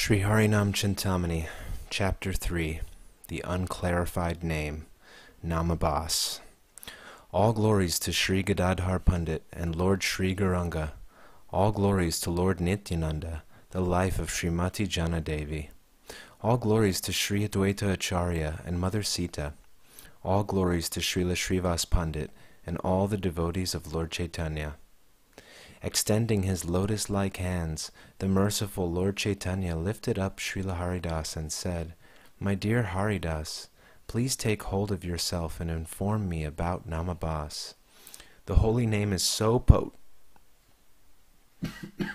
Sri Harinam Cintamani, Chapter 3, The Unclarified Name, Namabhasa. All glories to Sri Gadadhar Pandit and Lord Sri Gauranga. All glories to Lord Nityananda, the life of Srimati Jana Devi. All glories to Sri Adwaita Acharya and Mother Sita. All glories to Srila Srivas Pandit and all the devotees of Lord Chaitanya. Extending his lotus-like hands, the merciful Lord Chaitanya lifted up Srila Haridas and said, "My dear Haridas, please take hold of yourself and inform me about Namabhasa. The holy name is so potent. The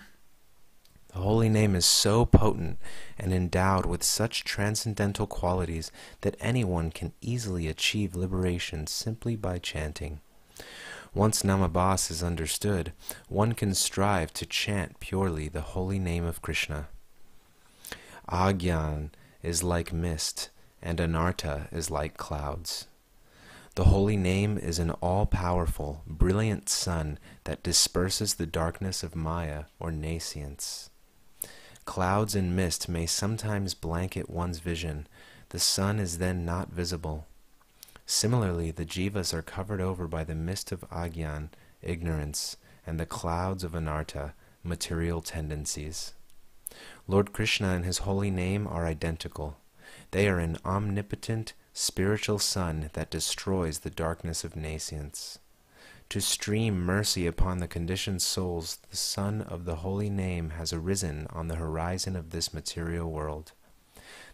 holy name is so potent and endowed with such transcendental qualities that anyone can easily achieve liberation simply by chanting. Once Namabhasa is understood, one can strive to chant purely the holy name of Krishna. Agyan is like mist, and Anartha is like clouds. The holy name is an all-powerful, brilliant sun that disperses the darkness of Maya or nescience. Clouds and mist may sometimes blanket one's vision. The sun is then not visible. Similarly, the jivas are covered over by the mist of Agyan, ignorance, and the clouds of Anartha, material tendencies. Lord Krishna and his holy name are identical. They are an omnipotent, spiritual sun that destroys the darkness of nescience. To stream mercy upon the conditioned souls, the sun of the holy name has arisen on the horizon of this material world.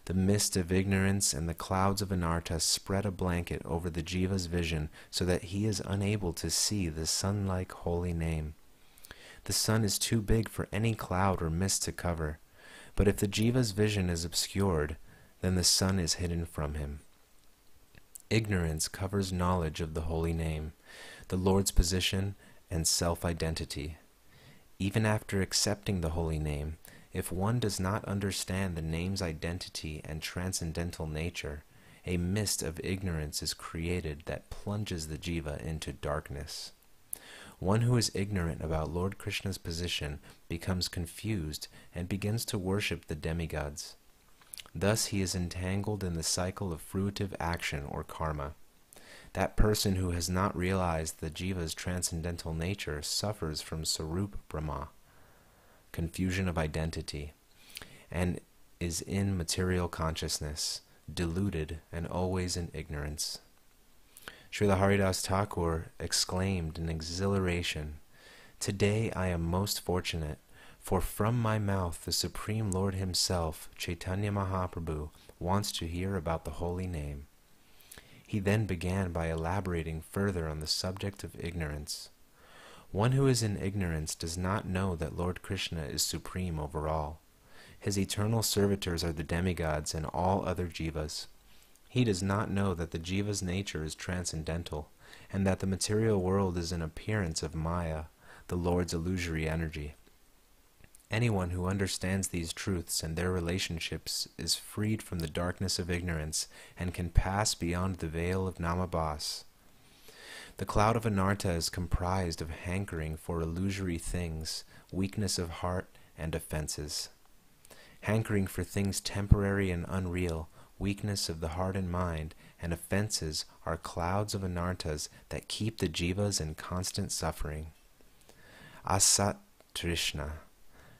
The mist of ignorance and the clouds of Anartha spread a blanket over the jiva's vision so that he is unable to see the sun-like holy name. The sun is too big for any cloud or mist to cover, but if the jiva's vision is obscured, then the sun is hidden from him. Ignorance covers knowledge of the holy name, the Lord's position, and self-identity. Even after accepting the holy name, if one does not understand the name's identity and transcendental nature, a mist of ignorance is created that plunges the jiva into darkness. One who is ignorant about Lord Krishna's position becomes confused and begins to worship the demigods. Thus he is entangled in the cycle of fruitive action or karma. That person who has not realized the jiva's transcendental nature suffers from Sarup Brahma, confusion of identity, and is in material consciousness, deluded and always in ignorance. Srila Haridas Thakur exclaimed in exhilaration, "Today I am most fortunate, for from my mouth the Supreme Lord himself, Chaitanya Mahaprabhu, wants to hear about the holy name." He then began by elaborating further on the subject of ignorance. One who is in ignorance does not know that Lord Krishna is supreme over all. His eternal servitors are the demigods and all other jivas. He does not know that the jiva's nature is transcendental, and that the material world is an appearance of Maya, the Lord's illusory energy. Anyone who understands these truths and their relationships is freed from the darkness of ignorance and can pass beyond the veil of Namabhasa. The cloud of Anartha is comprised of hankering for illusory things, weakness of heart, and offenses. Hankering for things temporary and unreal, weakness of the heart and mind, and offenses are clouds of Anarthas that keep the jivas in constant suffering. Asat Trishna,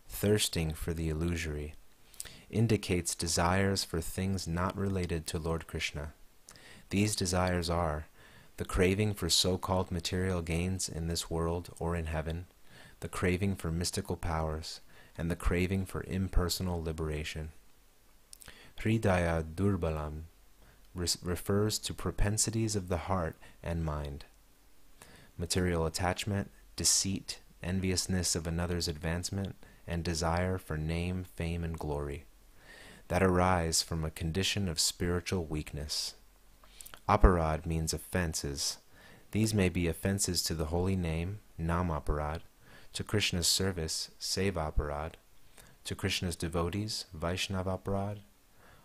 thirsting for the illusory, indicates desires for things not related to Lord Krishna. These desires are the craving for so-called material gains in this world or in heaven, the craving for mystical powers, and the craving for impersonal liberation. Hridaya Durbalam refers to propensities of the heart and mind. Material attachment, deceit, enviousness of another's advancement, and desire for name, fame, and glory, that arise from a condition of spiritual weakness. Aparad means offenses. These may be offenses to the holy name, Nam Aparad, to Krishna's service, Seva Aparad, to Krishna's devotees, Vaishnava Aparad,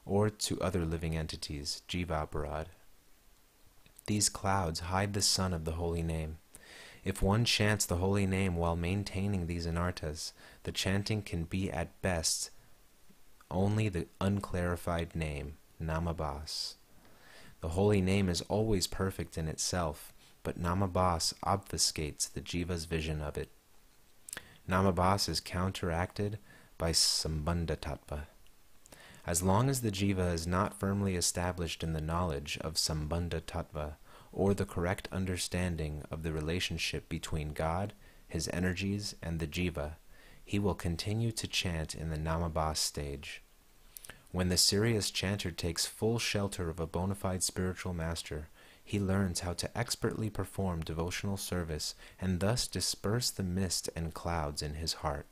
or to other living entities, Jiva Aparad. These clouds hide the sun of the holy name. If one chants the holy name while maintaining these anarthas, the chanting can be at best only the unclarified name, Namabhasa. The holy name is always perfect in itself, but Namabhasa obfuscates the jiva's vision of it. Namabhasa is counteracted by Sambandha Tattva. As long as the jiva is not firmly established in the knowledge of Sambandha Tattva, or the correct understanding of the relationship between God, his energies, and the jiva, he will continue to chant in the Namabhasa stage. When the serious chanter takes full shelter of a bona fide spiritual master, he learns how to expertly perform devotional service and thus disperse the mist and clouds in his heart.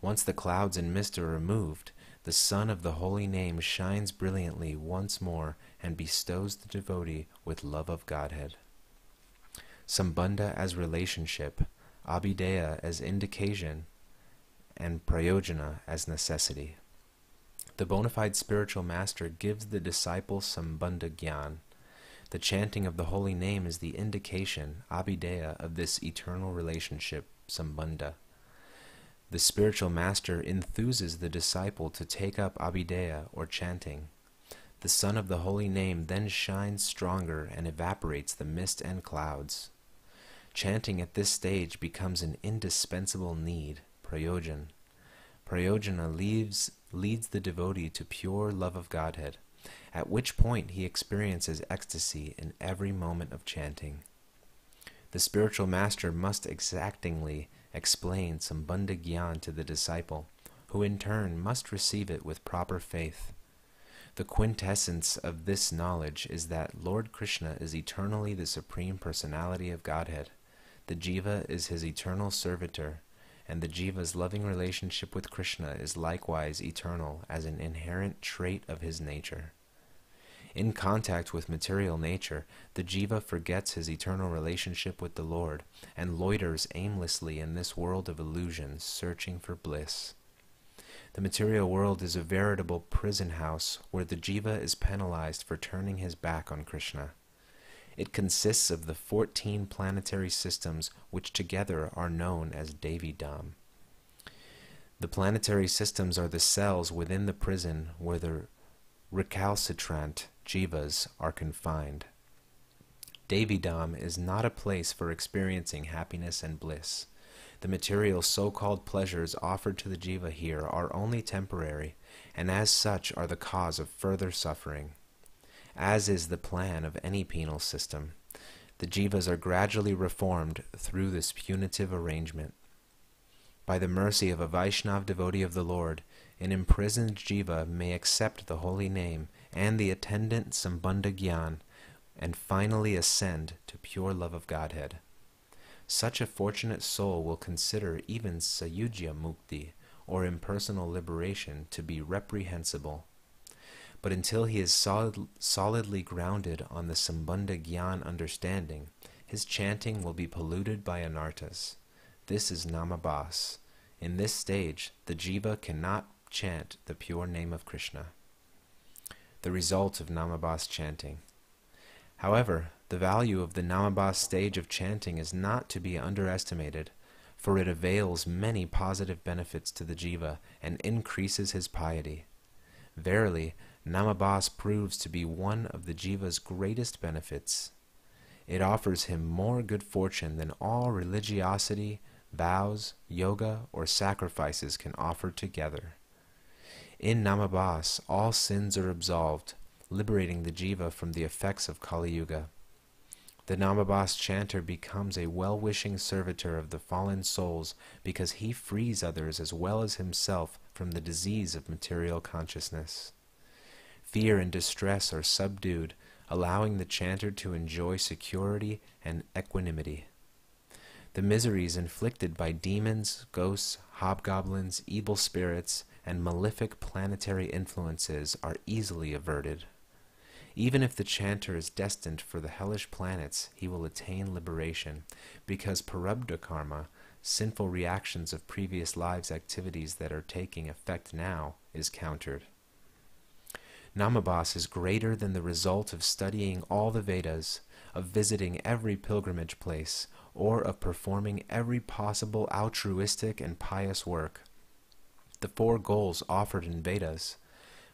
Once the clouds and mist are removed, the sun of the holy name shines brilliantly once more and bestows the devotee with love of Godhead. Sambandha as relationship, Abhideya as indication, and Prayojana as necessity. The bona fide spiritual master gives the disciple Sambandha Gyan. The chanting of the holy name is the indication, Abhideya, of this eternal relationship, Sambandha. The spiritual master enthuses the disciple to take up Abhideya or chanting. The sun of the holy name then shines stronger and evaporates the mist and clouds. Chanting at this stage becomes an indispensable need, Prayojana. Prayojana leads the devotee to pure love of Godhead, at which point he experiences ecstasy in every moment of chanting. The spiritual master must exactingly explain Sambandha Gyan to the disciple, who in turn must receive it with proper faith. The quintessence of this knowledge is that Lord Krishna is eternally the Supreme Personality of Godhead. The jiva is his eternal servitor, and the jiva's loving relationship with Krishna is likewise eternal as an inherent trait of his nature. In contact with material nature, the jiva forgets his eternal relationship with the Lord and loiters aimlessly in this world of illusions, searching for bliss. The material world is a veritable prison house where the jiva is penalized for turning his back on Krishna. It consists of the 14 planetary systems which together are known as Devidam. The planetary systems are the cells within the prison where the recalcitrant jivas are confined. Devidam is not a place for experiencing happiness and bliss. The material so-called pleasures offered to the jiva here are only temporary, and as such are the cause of further suffering. As is the plan of any penal system, the jivas are gradually reformed through this punitive arrangement. By the mercy of a Vaishnava devotee of the Lord, an imprisoned jiva may accept the holy name and the attendant Sambandha Gyan, and finally ascend to pure love of Godhead. Such a fortunate soul will consider even Sayujya Mukti, or impersonal liberation, to be reprehensible. But until he is solidly grounded on the Sambandha Gyan understanding, his chanting will be polluted by anarthas. This is Namabhasa. In this stage, the jiva cannot chant the pure name of Krishna. The result of Namabhasa chanting. However, the value of the Namabhasa stage of chanting is not to be underestimated, for it avails many positive benefits to the jiva and increases his piety. Verily, Namabhasa proves to be one of the jiva's greatest benefits. It offers him more good fortune than all religiosity, vows, yoga, or sacrifices can offer together. In Namabhasa, all sins are absolved, liberating the jiva from the effects of Kali Yuga. The Namabhasa chanter becomes a well-wishing servitor of the fallen souls because he frees others as well as himself from the disease of material consciousness. Fear and distress are subdued, allowing the chanter to enjoy security and equanimity. The miseries inflicted by demons, ghosts, hobgoblins, evil spirits, and malefic planetary influences are easily averted. Even if the chanter is destined for the hellish planets, he will attain liberation, because parabdha karma, sinful reactions of previous lives' activities that are taking effect now, is countered. Namabhasa is greater than the result of studying all the Vedas, of visiting every pilgrimage place, or of performing every possible altruistic and pious work. The 4 goals offered in Vedas,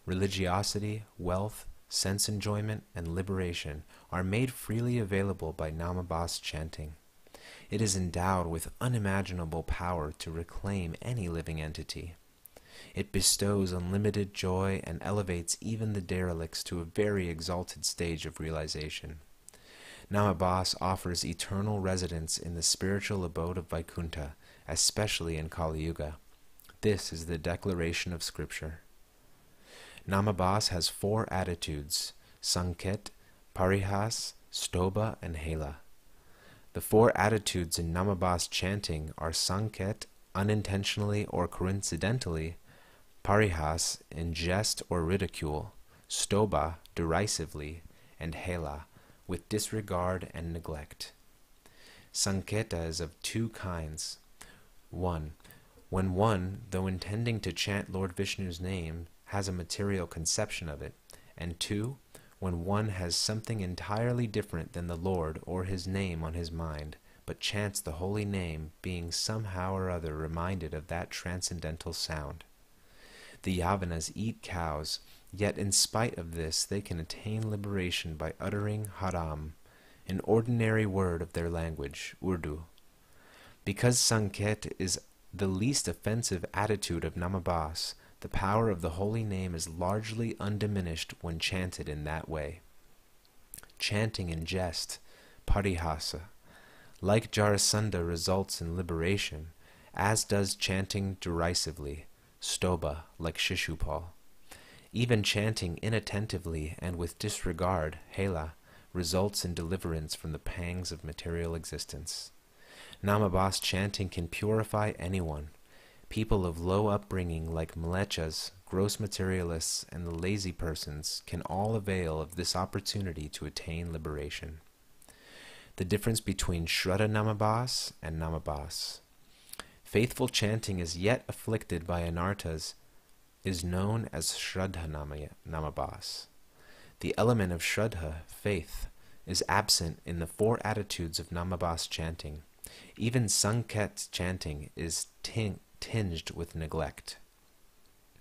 religiosity, wealth, sense enjoyment, and liberation, are made freely available by Namabhasa chanting. It is endowed with unimaginable power to reclaim any living entity. It bestows unlimited joy and elevates even the derelicts to a very exalted stage of realization. Namabhasa offers eternal residence in the spiritual abode of Vaikuntha, especially in Kali Yuga. This is the declaration of Scripture. Namabhasa has 4 attitudes: Sanket, Parihas, Stoba, and Hela. The 4 attitudes in Namabhasa chanting are Sanket, unintentionally or coincidentally; Parihas, in jest or ridicule; Stoba, derisively; and Hela, with disregard and neglect. Sanketa is of 2 kinds. 1. When one, though intending to chant Lord Vishnu's name, has a material conception of it; and 2. When one has something entirely different than the Lord or his name on his mind, but chants the holy name, being somehow or other reminded of that transcendental sound. The Yavanas eat cows, yet in spite of this they can attain liberation by uttering Haram, an ordinary word of their language, Urdu. Because Sanket is the least offensive attitude of Namabhasa, the power of the holy name is largely undiminished when chanted in that way. Chanting in jest, Parihasa, like Jarasandha, results in liberation, as does chanting derisively, Stoba, like Shishupal. Even chanting inattentively and with disregard, Hela, results in deliverance from the pangs of material existence. Namabhasa chanting can purify anyone. People of low upbringing like mlechas, gross materialists, and the lazy persons can all avail of this opportunity to attain liberation. The difference between Shraddha Namabhasa and Namabhasa. Faithful chanting is yet afflicted by anarthas is known as Shraddha Namabhasa. The element of Shraddha, faith, is absent in the 4 attitudes of Namabhasa chanting. Even Sanket chanting is tinged with neglect.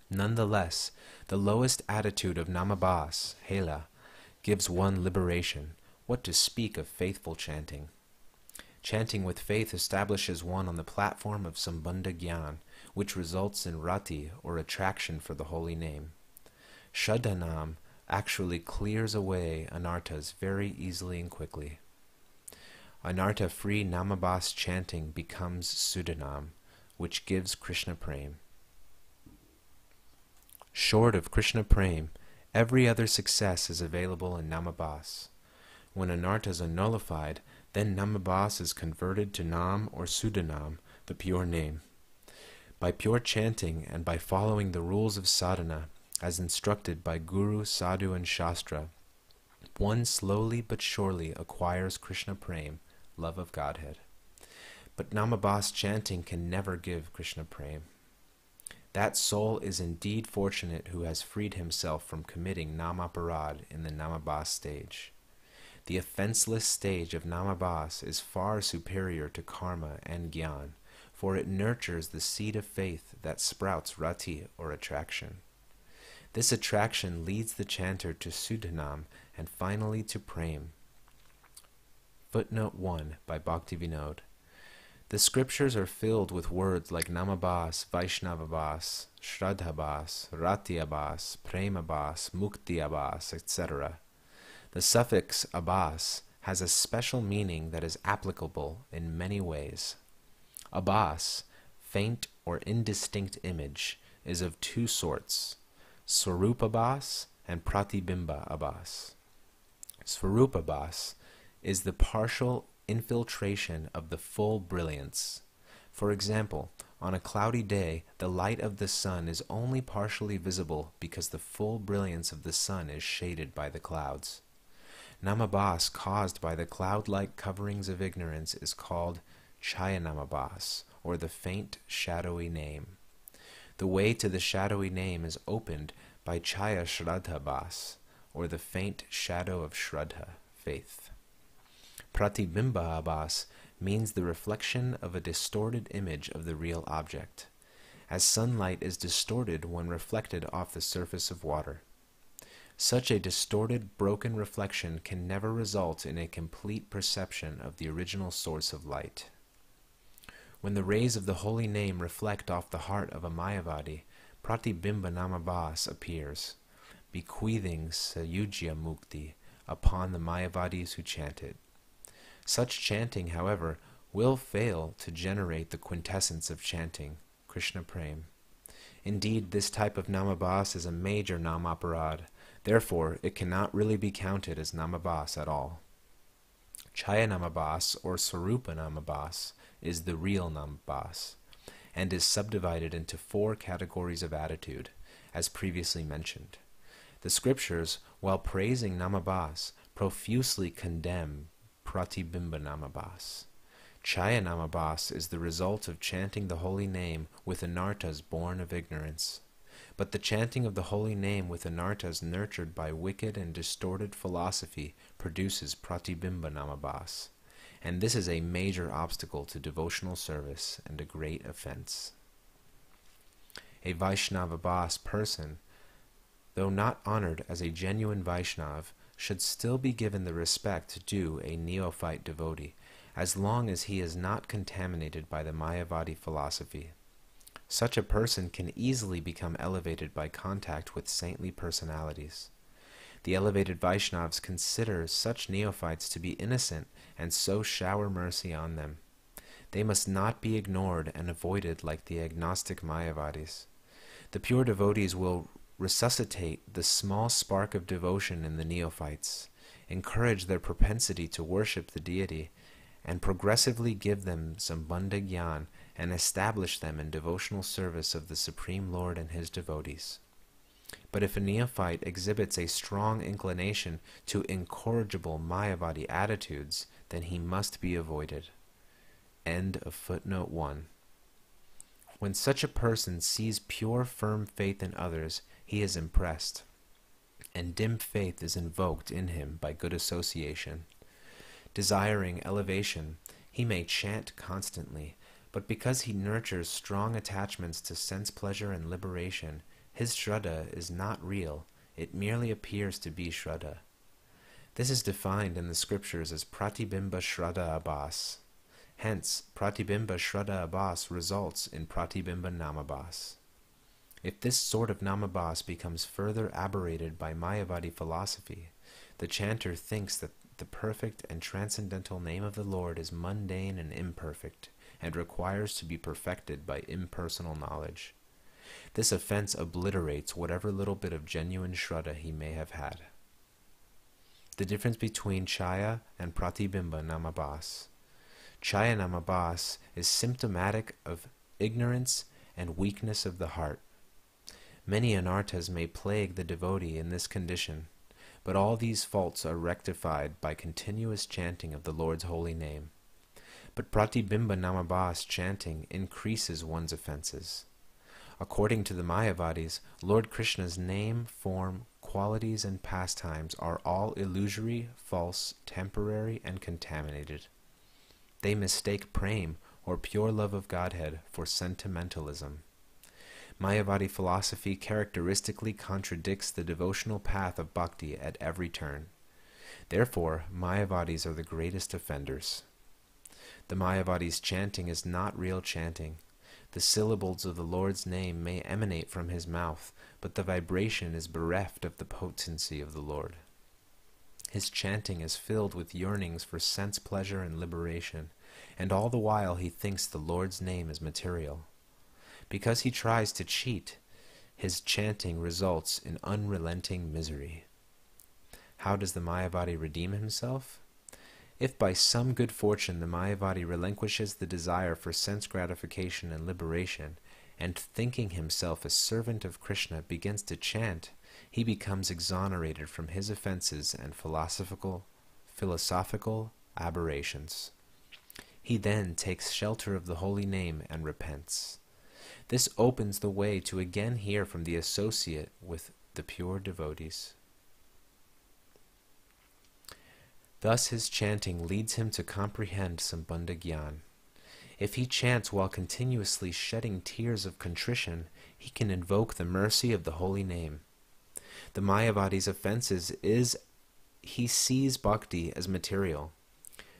Nonetheless, the lowest attitude of Namabhasa, Hela, gives one liberation. What to speak of faithful chanting? Chanting with faith establishes one on the platform of Sambandha Gyan, which results in rati, or attraction for the holy name. Shraddhanam actually clears away anarthas very easily and quickly. Anartha-free Namabhasa chanting becomes Sudhanam, which gives Krishna Prem. Short of Krishna Prem, every other success is available in Namabhasa. When anarthas are nullified, then Namabhasa is converted to Nam or Sudhanam, the pure name. By pure chanting and by following the rules of sadhana, as instructed by Guru, Sadhu, and Shastra, one slowly but surely acquires Krishna Prem, love of Godhead. But Namabhasa chanting can never give Krishna Prem. That soul is indeed fortunate who has freed himself from committing Namaparad in the Namabhasa stage. The offenseless stage of Namabhasa is far superior to karma and gyan, for it nurtures the seed of faith that sprouts rati, or attraction. This attraction leads the chanter to Sudhanam and finally to Prem. Footnote 1 by Bhaktivinoda. The scriptures are filled with words like Namabhasa, Vaishnavabhasa, Shraddhabhasa, Ratyabhasa, Premabhasa, Muktiabhasa, etc. The suffix abhas has a special meaning that is applicable in many ways. Abhas, faint or indistinct image, is of 2 sorts, Swarupabhas and Pratibimba abhas. Swarupabhas is the partial infiltration of the full brilliance. For example, on a cloudy day, the light of the sun is only partially visible because the full brilliance of the sun is shaded by the clouds. Namabhasa caused by the cloud-like coverings of ignorance is called Chaya Namabhasa, or the faint, shadowy name. The way to the shadowy name is opened by Chaya Shraddhabhas, or the faint shadow of Shraddha, faith. Pratibimba abhas means the reflection of a distorted image of the real object. as sunlight is distorted when reflected off the surface of water. Such a distorted, broken reflection can never result in a complete perception of the original source of light. When the rays of the holy name reflect off the heart of a Mayavadi, Pratibimba Namabhasa appears, bequeathing Sayujya Mukti upon the Mayavadis who chant it. Such chanting, however, will fail to generate the quintessence of chanting, Krishna Prem. Indeed, this type of Namabhasa is a major Namaparad. Therefore, it cannot really be counted as Namabhasa at all. Chaya Namabhasa or Sarupa Namabhasa is the real Namabhasa, and is subdivided into 4 categories of attitude, as previously mentioned. The scriptures, while praising Namabhasa, profusely condemn Pratibimba Namabhasa. Chaya Namabhasa is the result of chanting the holy name with anarthas born of ignorance. But the chanting of the holy name with anarthas nurtured by wicked and distorted philosophy produces Pratibimba Namabhasa, and this is a major obstacle to devotional service and a great offense. A Vaishnava Bhas person, though not honored as a genuine Vaishnav, should still be given the respect due a neophyte devotee, as long as he is not contaminated by the Mayavadi philosophy. Such a person can easily become elevated by contact with saintly personalities. The elevated Vaishnavas consider such neophytes to be innocent and so shower mercy on them. They must not be ignored and avoided like the agnostic Mayavadis. The pure devotees will resuscitate the small spark of devotion in the neophytes, encourage their propensity to worship the deity, and progressively give them some Bandha Gyan and establish them in devotional service of the Supreme Lord and his devotees. But if a neophyte exhibits a strong inclination to incorrigible Mayavadi attitudes, then he must be avoided. End of footnote 1. When such a person sees pure, firm faith in others, he is impressed, and dim faith is invoked in him by good association. Desiring elevation, he may chant constantly, but because he nurtures strong attachments to sense pleasure and liberation, his Shraddha is not real, it merely appears to be Shraddha. This is defined in the scriptures as Pratibimba Shraddha Abhas. Hence, Pratibimba Shraddha Abhas results in Pratibimba Namabhasa. If this sort of Namabhasa becomes further aberrated by Mayavadi philosophy, the chanter thinks that the perfect and transcendental name of the Lord is mundane and imperfect, and requires to be perfected by impersonal knowledge. This offense obliterates whatever little bit of genuine Shraddha he may have had. The difference between Chaya and Pratibimba Namabhasa. Chaya Namabhasa is symptomatic of ignorance and weakness of the heart. Many anarthas may plague the devotee in this condition, but all these faults are rectified by continuous chanting of the Lord's holy name. But Pratibimba Namabhasa chanting increases one's offenses. According to the Mayavadis, Lord Krishna's name, form, qualities, and pastimes are all illusory, false, temporary, and contaminated. They mistake prem, or pure love of Godhead, for sentimentalism. Mayavadi philosophy characteristically contradicts the devotional path of bhakti at every turn. Therefore, Mayavadis are the greatest offenders. The Mayavadi's chanting is not real chanting. The syllables of the Lord's name may emanate from his mouth, but the vibration is bereft of the potency of the Lord. His chanting is filled with yearnings for sense pleasure and liberation, and all the while he thinks the Lord's name is material. Because he tries to cheat, his chanting results in unrelenting misery. How does the Mayavadi redeem himself? If by some good fortune the Mayavadi relinquishes the desire for sense gratification and liberation, and thinking himself a servant of Krishna begins to chant, he becomes exonerated from his offenses and philosophical aberrations. He then takes shelter of the holy name and repents. This opens the way to again hear from the associate with the pure devotees. Thus his chanting leads him to comprehend some Bandha Gyan. If he chants while continuously shedding tears of contrition, he can invoke the mercy of the holy name. The Mayavadi's offenses is he sees bhakti as material.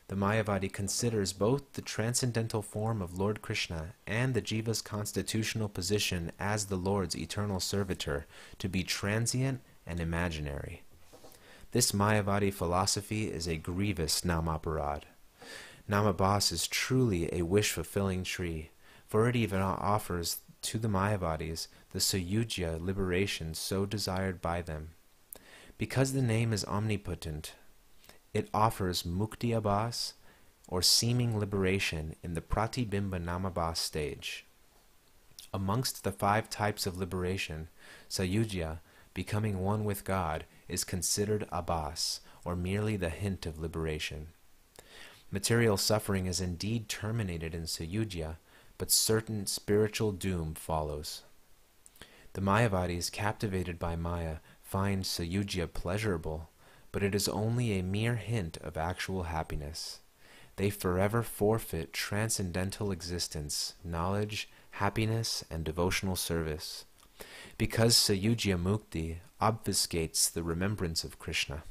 The Mayavadi considers both the transcendental form of Lord Krishna and the jiva's constitutional position as the Lord's eternal servitor to be transient and imaginary. This Mayavadi philosophy is a grievous namaparad. Namabhasa is truly a wish-fulfilling tree, for it even offers to the Mayavadis the Sayujya liberation so desired by them. Because the name is omnipotent, it offers mukti abhas, or seeming liberation, in the pratibimba namabhasa stage. Amongst the 5 types of liberation, Sayujya, becoming one with God, is considered abhas, or merely the hint of liberation. Material suffering is indeed terminated in Sayujya, but certain spiritual doom follows. The Mayavadis, captivated by Maya, find Sayujya pleasurable, but it is only a mere hint of actual happiness. They forever forfeit transcendental existence, knowledge, happiness, and devotional service, because Sayujya Mukti obfuscates the remembrance of Krishna.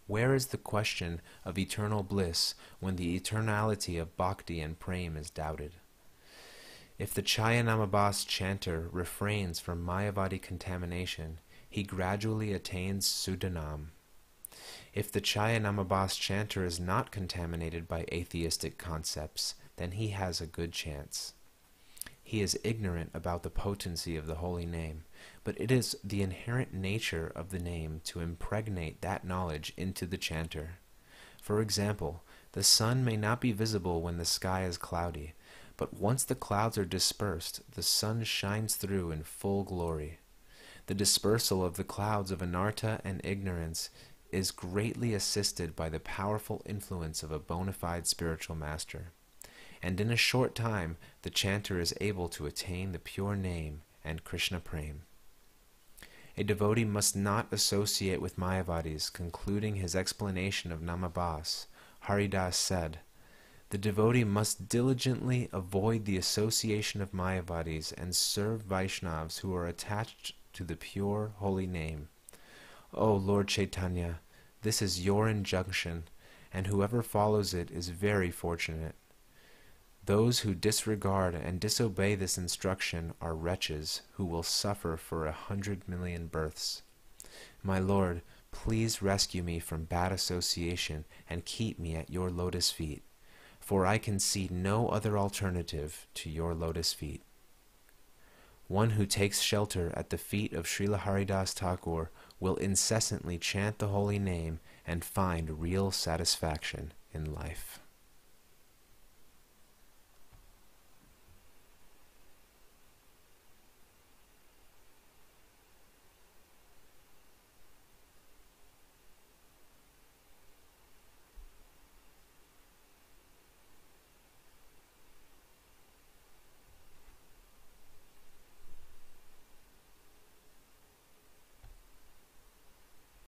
Where is the question of eternal bliss when the eternality of bhakti and prem is doubted? If the Chaya Namabhasa chanter refrains from Mayavadi contamination, he gradually attains Sudanam. If the Chaya Namabhasa chanter is not contaminated by atheistic concepts, then he has a good chance. He is ignorant about the potency of the holy name, but it is the inherent nature of the name to impregnate that knowledge into the chanter. For example, the sun may not be visible when the sky is cloudy, but once the clouds are dispersed, the sun shines through in full glory. The dispersal of the clouds of anartha and ignorance is greatly assisted by the powerful influence of a bona fide spiritual master, and in a short time the chanter is able to attain the pure name and Krishna Prem. A devotee must not associate with Mayavadis. Concluding his explanation of Namabhasa, Haridas said, "The devotee must diligently avoid the association of Mayavadis and serve Vaishnavas who are attached to the pure holy name. O Lord Chaitanya, this is your injunction, and whoever follows it is very fortunate. Those who disregard and disobey this instruction are wretches who will suffer for 100 million births. My Lord, please rescue me from bad association and keep me at your lotus feet, for I can see no other alternative to your lotus feet." One who takes shelter at the feet of Srila Haridas Thakur will incessantly chant the holy name and find real satisfaction in life.